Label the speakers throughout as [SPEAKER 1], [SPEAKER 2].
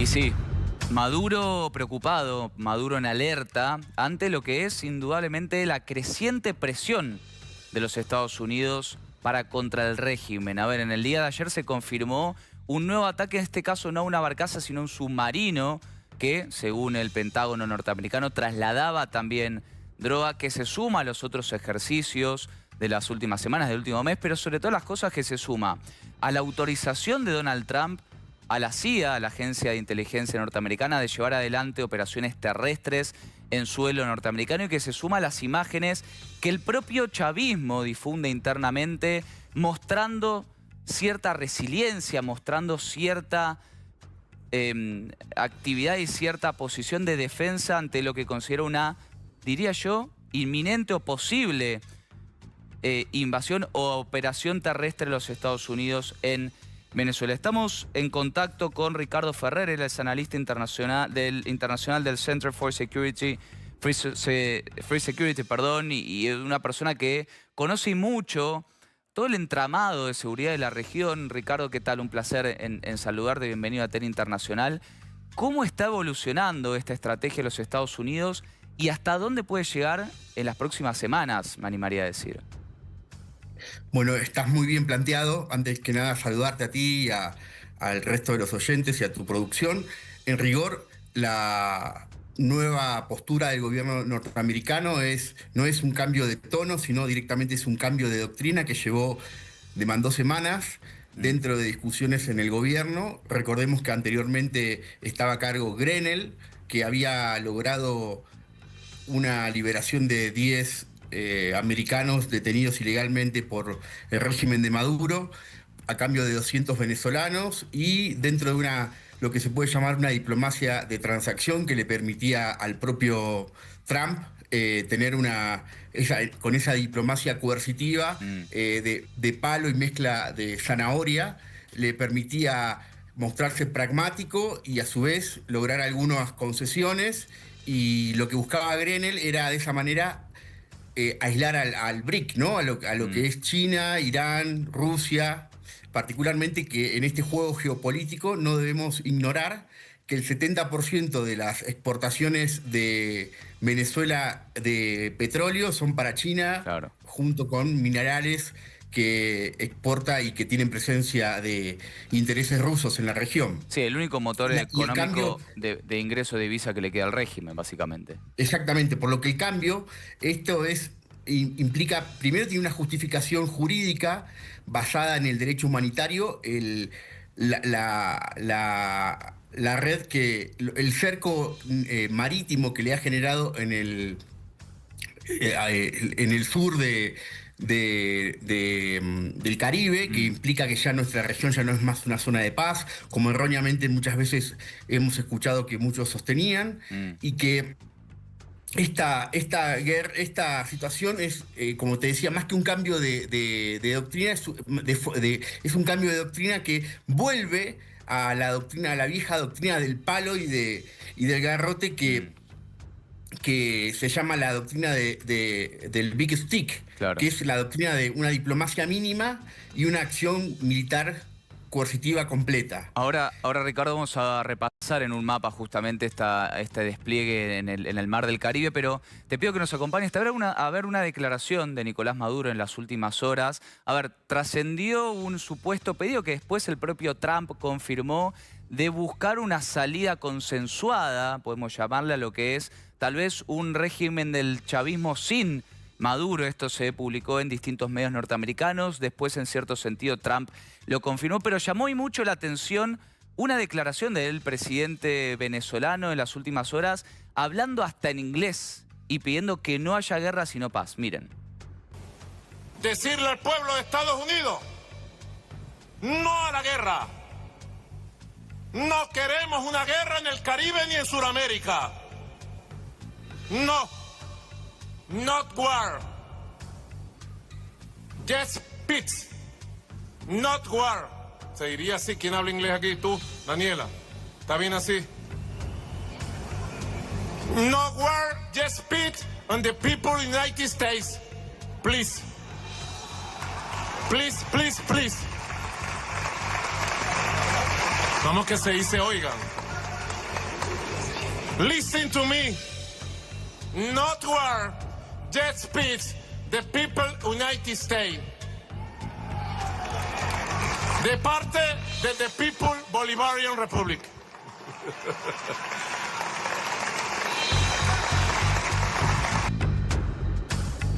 [SPEAKER 1] Y sí, Maduro preocupado, Maduro en alerta ante lo que es indudablemente la creciente presión de los Estados Unidos para contra el régimen. A ver, en el día de ayer se confirmó un nuevo ataque, en este caso no a una barcaza, sino a un submarino que, según el Pentágono norteamericano, trasladaba también droga, que se suma a los otros ejercicios de las últimas semanas, del último mes, pero sobre todo las cosas que se suma a la autorización de Donald Trump a la CIA, a la Agencia de Inteligencia Norteamericana, de llevar adelante operaciones terrestres en suelo norteamericano, y que se suma a las imágenes que el propio chavismo difunde internamente, mostrando cierta resiliencia, mostrando cierta actividad y cierta posición de defensa ante lo que considero una, diría yo, inminente o posible invasión o operación terrestre de los Estados Unidos en Venezuela. Estamos en contacto con Ricardo Ferrer, él es analista internacional del Center for Security, Free Security, y una persona que conoce mucho todo el entramado de seguridad de la región. Ricardo, ¿qué tal? Un placer en saludarte, bienvenido a TEN Internacional. ¿Cómo está evolucionando esta estrategia de los Estados Unidos y hasta dónde puede llegar en las próximas semanas, me animaría a decir?
[SPEAKER 2] Bueno, estás muy bien planteado. Antes que nada, saludarte a ti y al resto de los oyentes y a tu producción. En rigor, la nueva postura del gobierno norteamericano no es un cambio de tono, sino directamente es un cambio de doctrina que demandó semanas dentro de discusiones en el gobierno. Recordemos que anteriormente estaba a cargo Grenell, que había logrado una liberación de 10 americanos detenidos ilegalmente por el régimen de Maduro, a cambio de 200 venezolanos, y dentro de lo que se puede llamar una diplomacia de transacción que le permitía al propio Trump tener con esa diplomacia coercitiva de palo y mezcla de zanahoria, le permitía mostrarse pragmático y a su vez lograr algunas concesiones. Y lo que buscaba Grenell era de esa manera aislar al BRIC, ¿no? A lo que es China, Irán, Rusia, particularmente, que en este juego geopolítico no debemos ignorar que el 70% de las exportaciones de Venezuela de petróleo son para China, claro, junto con minerales que exporta y que tienen presencia de intereses rusos en la región.
[SPEAKER 1] Sí, el único motor económico de ingreso de divisa que le queda al régimen, básicamente.
[SPEAKER 2] Exactamente, por lo que el cambio, implica, primero tiene una justificación jurídica basada en el derecho humanitario, la red el cerco marítimo que le ha generado en el sur del Caribe, que implica que ya nuestra región ya no es más una zona de paz, como erróneamente muchas veces hemos escuchado que muchos sostenían, y que esta situación es, como te decía, más que un cambio de doctrina, es un cambio de doctrina que vuelve a la vieja doctrina del palo y del garrote que se llama la doctrina del Big Stick, claro, que es la doctrina de una diplomacia mínima y una acción militar coercitiva completa.
[SPEAKER 1] Ahora, Ricardo, vamos a repasar en un mapa justamente este despliegue en el mar del Caribe, pero te pido que nos acompañes a ver una declaración de Nicolás Maduro en las últimas horas. A ver, trascendió un supuesto pedido que después el propio Trump confirmó, de buscar una salida consensuada, podemos llamarle, a lo que es tal vez un régimen del chavismo sin Maduro. Esto se publicó en distintos medios norteamericanos. Después, en cierto sentido, Trump lo confirmó, pero llamó y mucho la atención una declaración del presidente venezolano en las últimas horas, hablando hasta en inglés y pidiendo que no haya guerra sino paz. Miren.
[SPEAKER 3] Decirle al pueblo de Estados Unidos, no a la guerra. No queremos una guerra en el Caribe ni en Sudamérica. No. Not war. Just peace. Not war. Se diría así. ¿Quién habla inglés aquí? Tú, Daniela. ¿Está bien así? No war, just peace and the people in the United States. Please. Please, please, please. ¿Cómo que se dice, oigan? Listen to me. Not war, just peace. The people United States. De parte de the People Bolivarian Republic.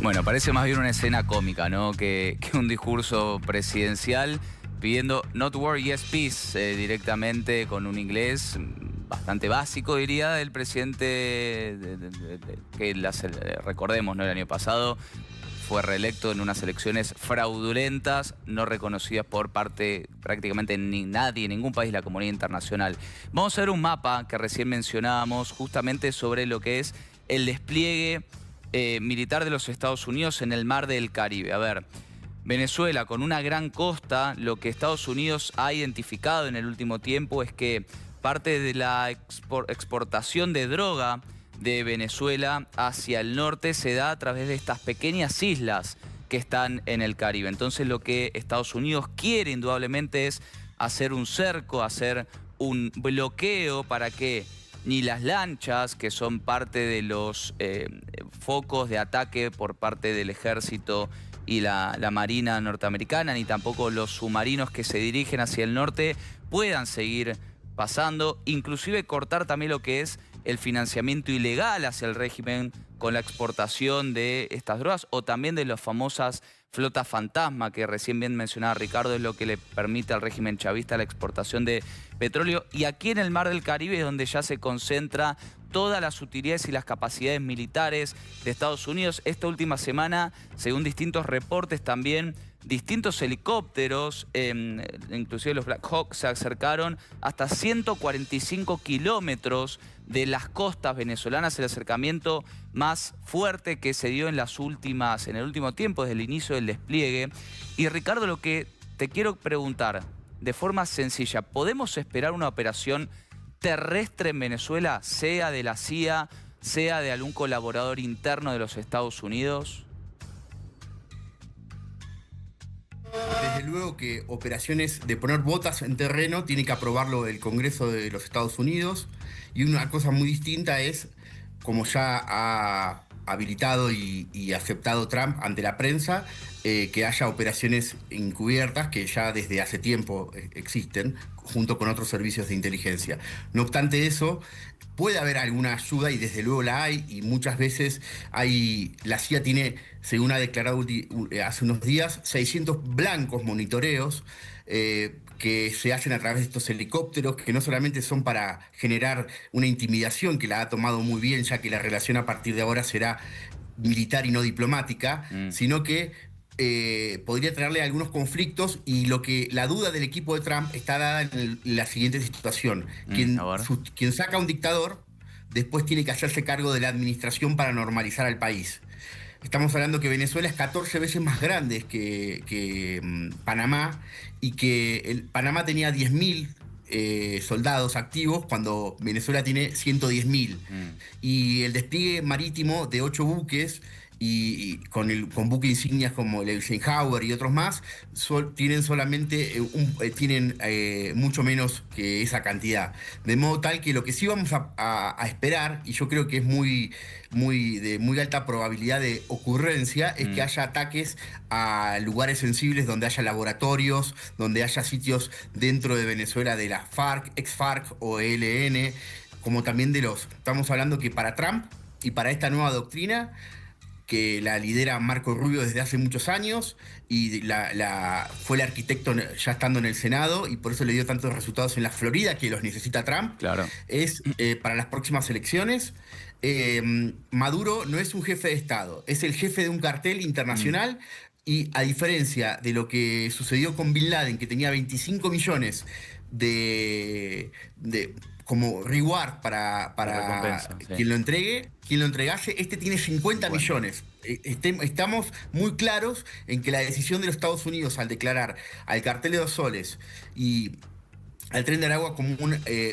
[SPEAKER 1] Bueno, parece más bien una escena cómica, ¿no? Que un discurso presidencial pidiendo not war, yes peace, directamente con un inglés bastante básico, diría, del presidente que recordemos, ¿no? El año pasado fue reelecto en unas elecciones fraudulentas, no reconocidas por parte prácticamente nadie, ningún país de la comunidad internacional. Vamos a ver un mapa que recién mencionábamos justamente sobre lo que es el despliegue militar de los Estados Unidos en el mar del Caribe. A ver, Venezuela con una gran costa, lo que Estados Unidos ha identificado en el último tiempo es que parte de la exportación de droga de Venezuela hacia el norte se da a través de estas pequeñas islas que están en el Caribe. Entonces lo que Estados Unidos quiere indudablemente es hacer un cerco, hacer un bloqueo para que ni las lanchas, que son parte de los focos de ataque por parte del ejército y la Marina norteamericana, ni tampoco los submarinos que se dirigen hacia el norte, puedan seguir pasando, inclusive cortar también lo que es el financiamiento ilegal hacia el régimen con la exportación de estas drogas o también de las famosas flotas fantasma que recién bien mencionaba Ricardo, es lo que le permite al régimen chavista la exportación de petróleo. Y aquí en el Mar del Caribe es donde ya se concentra todas las utilidades y las capacidades militares de Estados Unidos. Esta última semana, según distintos reportes también, distintos helicópteros, inclusive los Black Hawk, se acercaron hasta 145 kilómetros de las costas venezolanas, el acercamiento más fuerte que se dio en el último tiempo, desde el inicio del despliegue. Y Ricardo, lo que te quiero preguntar de forma sencilla, ¿podemos esperar una operación terrestre en Venezuela, sea de la CIA, sea de algún colaborador interno de los Estados Unidos?
[SPEAKER 2] Desde luego que operaciones de poner botas en terreno tiene que aprobarlo el Congreso de los Estados Unidos, y una cosa muy distinta es, como ya ha habilitado y aceptado Trump ante la prensa, que haya operaciones encubiertas que ya desde hace tiempo existen, junto con otros servicios de inteligencia. No obstante eso, puede haber alguna ayuda, y desde luego la hay, y muchas veces la CIA tiene, según ha declarado hace unos días, 600 blancos monitoreos que se hacen a través de estos helicópteros, que no solamente son para generar una intimidación, que la ha tomado muy bien, ya que la relación a partir de ahora será militar y no diplomática, sino que podría traerle algunos conflictos, y la duda del equipo de Trump está dada en la siguiente situación. Quien saca a un dictador, después tiene que hacerse cargo de la administración para normalizar al país. Estamos hablando que Venezuela es 14 veces más grande que Panamá, y que Panamá tenía 10.000 soldados activos cuando Venezuela tiene 110.000. Y el despliegue marítimo de 8 buques y con buques insignias como el Eisenhower y otros más, tienen mucho menos que esa cantidad. De modo tal que lo que sí vamos a esperar, y yo creo que es de muy alta probabilidad de ocurrencia, es que haya ataques a lugares sensibles donde haya laboratorios, donde haya sitios dentro de Venezuela de la FARC, ex-FARC o ELN, como también estamos hablando que para Trump y para esta nueva doctrina, que la lidera Marco Rubio desde hace muchos años, y fue el arquitecto ya estando en el Senado, y por eso le dio tantos resultados en la Florida, que los necesita Trump.
[SPEAKER 1] Claro.
[SPEAKER 2] Es para las próximas elecciones. Maduro no es un jefe de Estado, es el jefe de un cartel internacional, y a diferencia de lo que sucedió con Bin Laden, que tenía 25 millones como reward para quien lo entregase, este tiene 50 millones. Estamos muy claros en que la decisión de los Estados Unidos al declarar al cartel de 2 soles y al Tren de Aragua como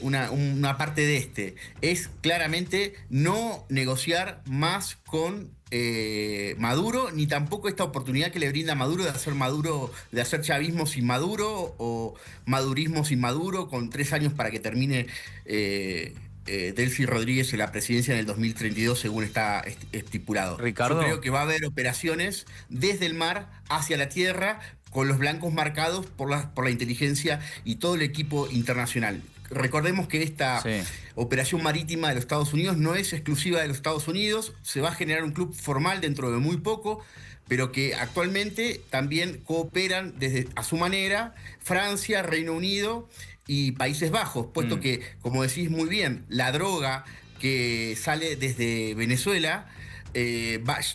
[SPEAKER 2] una parte de es claramente no negociar más con Maduro, ni tampoco esta oportunidad que le brinda Maduro, de hacer chavismo sin Maduro o madurismo sin Maduro, con 3 años para que termine Delcy Rodríguez en la presidencia en el 2032, según está estipulado.
[SPEAKER 1] Ricardo.
[SPEAKER 2] Yo creo que va a haber operaciones desde el mar hacia la tierra, con los blancos marcados por la inteligencia y todo el equipo internacional. Recordemos que esta operación marítima de los Estados Unidos no es exclusiva de los Estados Unidos, se va a generar un club formal dentro de muy poco, pero que actualmente también cooperan a su manera Francia, Reino Unido y Países Bajos, puesto que, como decís muy bien, la droga que sale desde Venezuela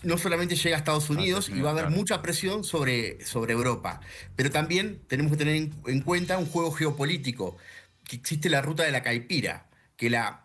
[SPEAKER 2] no solamente llega a Estados Unidos y va a haber mucha presión sobre Europa, pero también tenemos que tener en cuenta un juego geopolítico, que existe la ruta de la Caipira, que la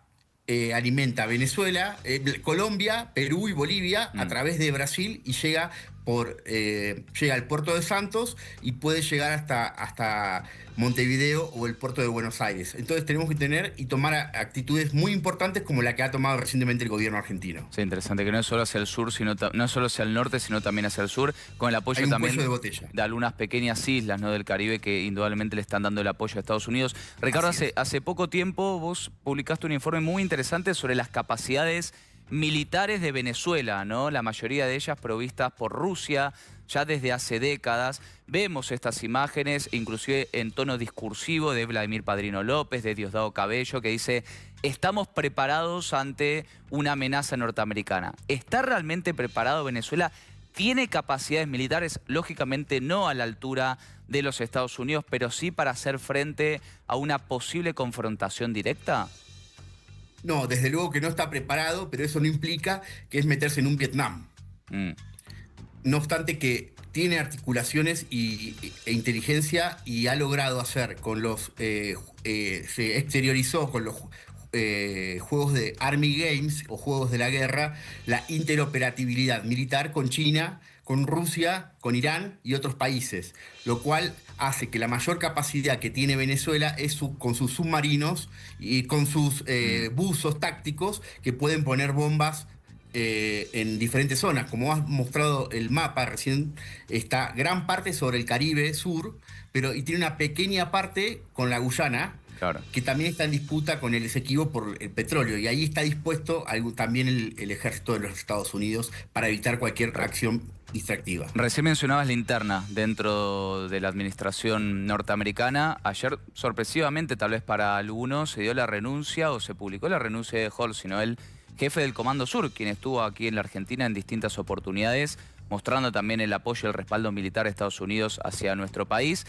[SPEAKER 2] alimenta Venezuela, Colombia, Perú y Bolivia a través de Brasil y llega al puerto de Santos y puede llegar hasta Montevideo o el puerto de Buenos Aires. Entonces tenemos que tener y tomar actitudes muy importantes como la que ha tomado recientemente el gobierno argentino.
[SPEAKER 1] Sí, interesante, que no es solo hacia el sur, no es solo hacia el norte, sino también hacia el sur, con el apoyo también de algunas pequeñas islas, ¿no?, del Caribe, que indudablemente le están dando el apoyo a Estados Unidos. Ricardo, hace poco tiempo vos publicaste un informe muy interesante sobre las capacidades militares de Venezuela, ¿no? La mayoría de ellas provistas por Rusia ya desde hace décadas. Vemos estas imágenes, inclusive en tono discursivo, de Vladimir Padrino López, de Diosdado Cabello, que dice: estamos preparados ante una amenaza norteamericana. ¿Está realmente preparado Venezuela? ¿Tiene capacidades militares? Lógicamente no a la altura de los Estados Unidos, pero sí para hacer frente a una posible confrontación directa.
[SPEAKER 2] No, desde luego que no está preparado, pero eso no implica que es meterse en un Vietnam. No obstante que tiene articulaciones e inteligencia y ha logrado hacer con se exteriorizó con los juegos de Army Games o Juegos de la Guerra, la interoperabilidad militar con China, con Rusia, con Irán y otros países, lo cual hace que la mayor capacidad que tiene Venezuela es con sus submarinos y con sus buzos tácticos que pueden poner bombas en diferentes zonas. Como has mostrado el mapa recién, está gran parte sobre el Caribe Sur, y tiene una pequeña parte con la Guyana, que también está en disputa con el Esequibo por el petróleo, y ahí está dispuesto también el ejército de los Estados Unidos para evitar cualquier acción distractiva.
[SPEAKER 1] Recién mencionabas la interna dentro de la administración norteamericana. Ayer, sorpresivamente, tal vez para algunos, se dio la renuncia o se publicó la renuncia de Holcino, el jefe del Comando Sur, quien estuvo aquí en la Argentina en distintas oportunidades, mostrando también el apoyo y el respaldo militar de Estados Unidos hacia nuestro país.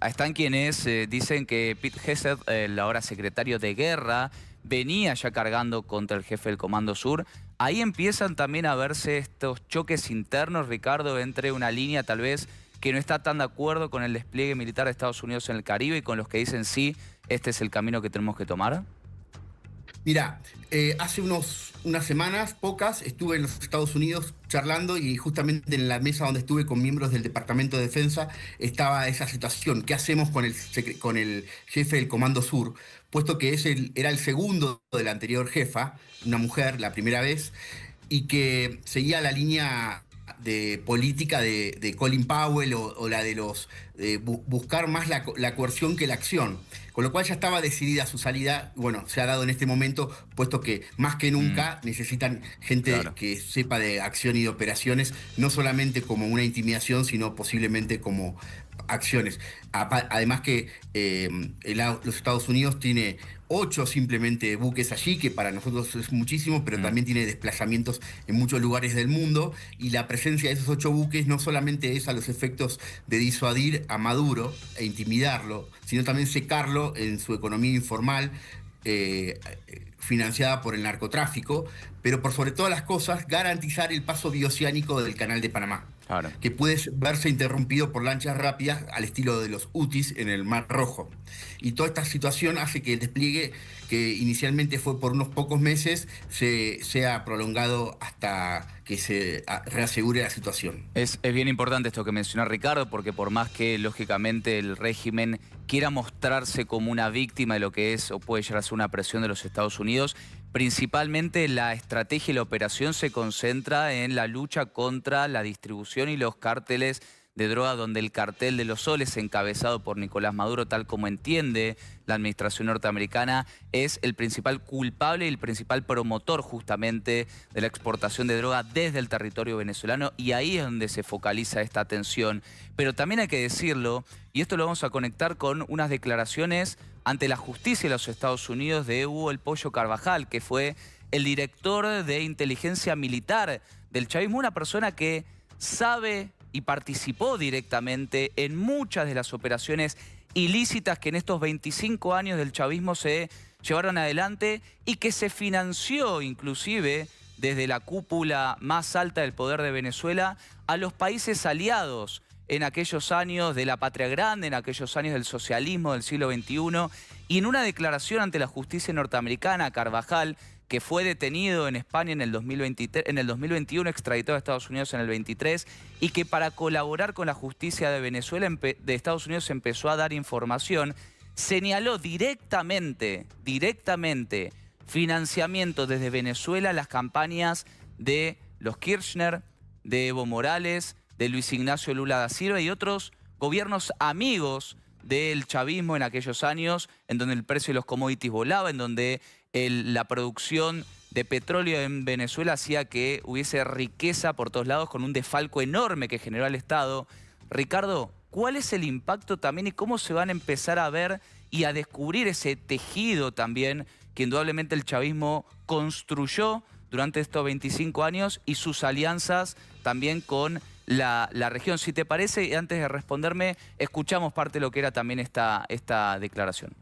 [SPEAKER 1] Están quienes dicen que Pete Hegseth, el ahora secretario de Guerra, venía ya cargando contra el jefe del Comando Sur. Ahí empiezan también a verse estos choques internos, Ricardo, entre una línea tal vez que no está tan de acuerdo con el despliegue militar de Estados Unidos en el Caribe y con los que dicen sí, este es el camino que tenemos que tomar.
[SPEAKER 2] Mira, hace unas semanas, pocas, estuve en los Estados Unidos charlando y justamente en la mesa donde estuve con miembros del Departamento de Defensa estaba esa situación. ¿Qué hacemos con el jefe del Comando Sur? Puesto que era el segundo de la anterior jefa, una mujer, la primera vez, y que seguía la línea de política de Colin Powell o la de buscar más la coerción que la acción. Con lo cual ya estaba decidida su salida. Bueno, se ha dado en este momento, puesto que más que nunca necesitan gente que sepa de acción y de operaciones, no solamente como una intimidación, sino posiblemente como acciones. Además que los Estados Unidos tiene 8 simplemente buques allí, que para nosotros es muchísimo, pero también tiene desplazamientos en muchos lugares del mundo, y la presencia de esos 8 buques no solamente es a los efectos de disuadir a Maduro e intimidarlo, sino también secarlo en su economía informal, financiada por el narcotráfico, pero por sobre todas las cosas garantizar el paso bioceánico del Canal de Panamá, que puede verse interrumpido por lanchas rápidas al estilo de los Houthis en el Mar Rojo. Y toda esta situación hace que el despliegue, que inicialmente fue por unos pocos meses, sea prolongado hasta que se reasegure la situación.
[SPEAKER 1] Es bien importante esto que menciona Ricardo, porque por más que lógicamente el régimen quiera mostrarse como una víctima de lo que es o puede llegar a ser una presión de los Estados Unidos, principalmente la estrategia y la operación se concentra en la lucha contra la distribución y los cárteles de droga, donde el cartel de los soles, encabezado por Nicolás Maduro, tal como entiende la administración norteamericana, es el principal culpable y el principal promotor justamente de la exportación de droga desde el territorio venezolano, y ahí es donde se focaliza esta atención. Pero también hay que decirlo, y esto lo vamos a conectar con unas declaraciones ante la justicia de los Estados Unidos de Hugo El Pollo Carvajal, que fue el director de inteligencia militar del chavismo, una persona que sabe y participó directamente en muchas de las operaciones ilícitas que en estos 25 años del chavismo se llevaron adelante y que se financió inclusive desde la cúpula más alta del poder de Venezuela a los países aliados en aquellos años de la Patria Grande, en aquellos años del socialismo del siglo XXI. Y en una declaración ante la justicia norteamericana, Carvajal, que fue detenido en España en el 2021, extraditado a Estados Unidos en el 23, y que para colaborar con la justicia de Venezuela, de Estados Unidos, empezó a dar información, señaló directamente financiamiento desde Venezuela a las campañas de los Kirchner, de Evo Morales, de Luis Ignacio Lula da Silva y otros gobiernos amigos del chavismo en aquellos años, en donde el precio de los commodities volaba, en donde la producción de petróleo en Venezuela hacía que hubiese riqueza por todos lados, con un desfalco enorme que generó al Estado. Ricardo, ¿cuál es el impacto también y cómo se van a empezar a ver y a descubrir ese tejido también que indudablemente el chavismo construyó durante estos 25 años y sus alianzas también con la región? Si te parece, y antes de responderme, escuchamos parte de lo que era también esta declaración.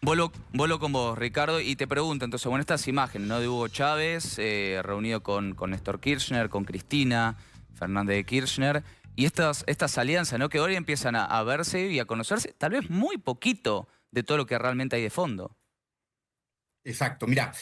[SPEAKER 1] Vuelo con vos, Ricardo, y te pregunto, entonces, bueno, estas imágenes, ¿no?, de Hugo Chávez reunido con Néstor Kirchner, con Cristina Fernández de Kirchner, y estas alianzas, ¿no?, que hoy empiezan a verse y a conocerse, tal vez muy poquito de todo lo que realmente hay de fondo.
[SPEAKER 2] Exacto, mira,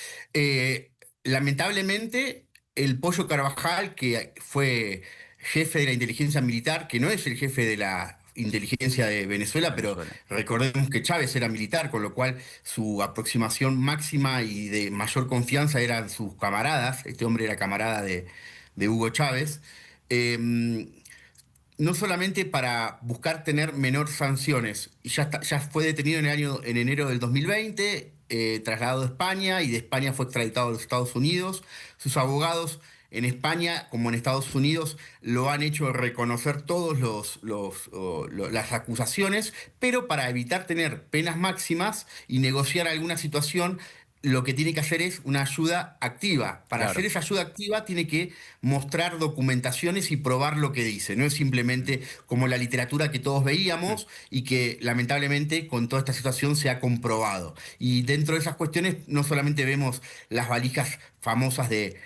[SPEAKER 2] lamentablemente el Pollo Carvajal, que fue jefe de la inteligencia militar, que no es el jefe de la inteligencia de Venezuela, pero recordemos que Chávez era militar, con lo cual su aproximación máxima y de mayor confianza eran sus camaradas. Este hombre era camarada de Hugo Chávez. No solamente para buscar tener menor sanciones, y ya fue detenido en enero del 2020, trasladado a España, y de España fue extraditado a los Estados Unidos. Sus abogados en España como en Estados Unidos lo han hecho reconocer todos las acusaciones, pero para evitar tener penas máximas y negociar alguna situación, lo que tiene que hacer es una ayuda activa. Para hacer esa ayuda activa tiene que mostrar documentaciones y probar lo que dice. No es simplemente como la literatura que todos veíamos y que lamentablemente con toda esta situación se ha comprobado. Y dentro de esas cuestiones no solamente vemos las valijas famosas de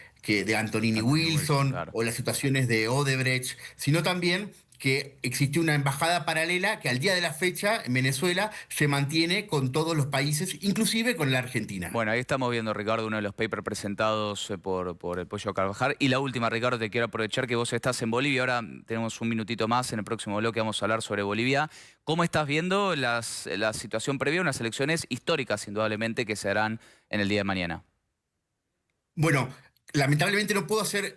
[SPEAKER 2] Antonini Wilson, o las situaciones de Odebrecht, sino también que existió una embajada paralela que al día de la fecha en Venezuela se mantiene con todos los países, inclusive con la Argentina.
[SPEAKER 1] Bueno, ahí estamos viendo, Ricardo, uno de los papers presentados por el Pollo Carvajal. Y la última, Ricardo, te quiero aprovechar que vos estás en Bolivia. Ahora tenemos un minutito más, en el próximo bloque vamos a hablar sobre Bolivia. ¿Cómo estás viendo la situación previa a unas elecciones históricas, indudablemente, que se harán en el día de mañana?
[SPEAKER 2] Bueno, lamentablemente no puedo hacer,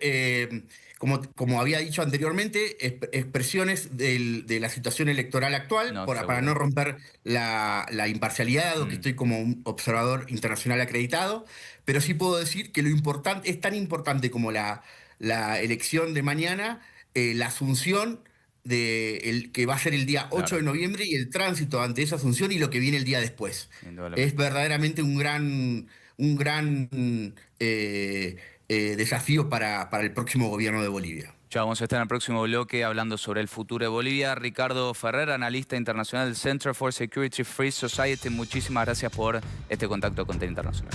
[SPEAKER 2] como había dicho anteriormente, expresiones de la situación electoral actual, para no romper la imparcialidad, dado que estoy como un observador internacional acreditado, pero sí puedo decir que lo importante es tan importante como la elección de mañana, la asunción que va a ser el día 8 de noviembre, y el tránsito ante esa asunción y lo que viene el día después. Es verdaderamente un gran desafío para el próximo gobierno de Bolivia.
[SPEAKER 1] Ya vamos a estar en el próximo bloque hablando sobre el futuro de Bolivia. Ricardo Ferrer, analista internacional del Center for Security Free Society, muchísimas gracias por este contacto con TEN Internacional.